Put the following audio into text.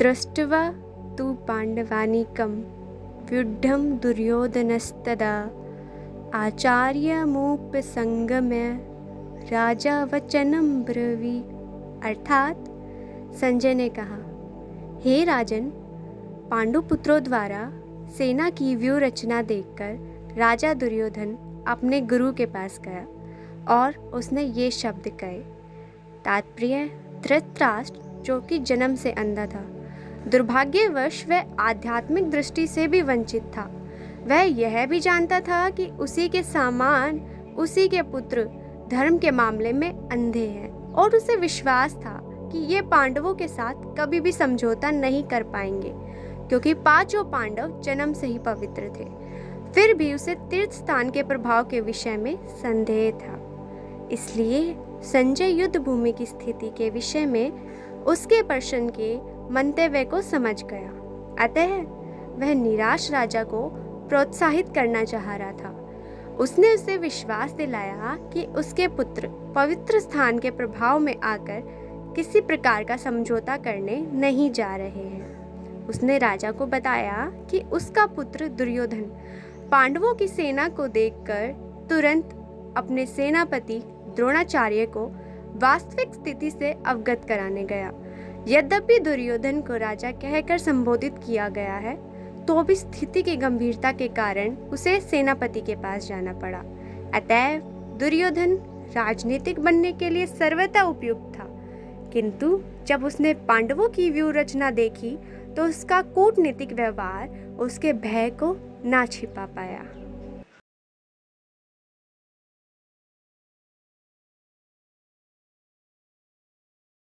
दृष्ट्वा तु पाण्डवानीकं व्युढं दुर्योधनस्तदा आचार्यमुपसंगम्य राजा वचनं ब्रवीत्। अर्थात संजय ने कहा, हे राजन, पांडु पुत्रों द्वारा सेना की व्यूह रचना देखकर राजा दुर्योधन अपने गुरु के पास गया और उसने ये शब्द कहे। तात्पर्य, धृतराष्ट्र जो कि जन्म से अंधा था, दुर्भाग्यवश वह आध्यात्मिक दृष्टि से भी वंचित था। वह यह भी जानता था कि उसी के समान उसी के पुत्र धर्म के मामले में अंधे हैं और उसे विश्वास था कि ये पांडवों के साथ कभी भी समझौता नहीं कर पाएंगे, क्योंकि पांचों पांडव जन्म से ही पवित्र थे। फिर भी उसे तीर्थ स्थान के प्रभाव के विषय में संदेह था। इसलिए संजय युद्ध भूमि की स्थिति के विषय में उसके प्रश्न के मंतव्य को समझ गया। अतः वह निराश राजा को प्रोत्साहित करना चाह रहा था। उसने उसे विश्वास दिलाया कि उसके पुत्र पवित्र स्थान के प्रभाव में आकर किसी प्रकार का समझौता करने नहीं जा रहे हैं। उसने राजा को बताया कि उसका पुत्र दुर्योधन पांडवों की सेना को देखकर तुरंत अपने सेनापति द्रोणाचार्य को वास्तविक स्थिति से अवगत कराने गया। यद्यपि दुर्योधन को राजा कहकर संबोधित किया गया है, तो भी स्थिति की गंभीरता के कारण उसे सेनापति के पास जाना पड़ा। अतः दुर्योधन राजनीतिक बनने के लिए सर्वथा उपयुक्त था, किंतु जब उसने पांडवों की व्यूह रचना देखी तो उसका कूटनीतिक व्यवहार उसके भय को ना छिपा पाया।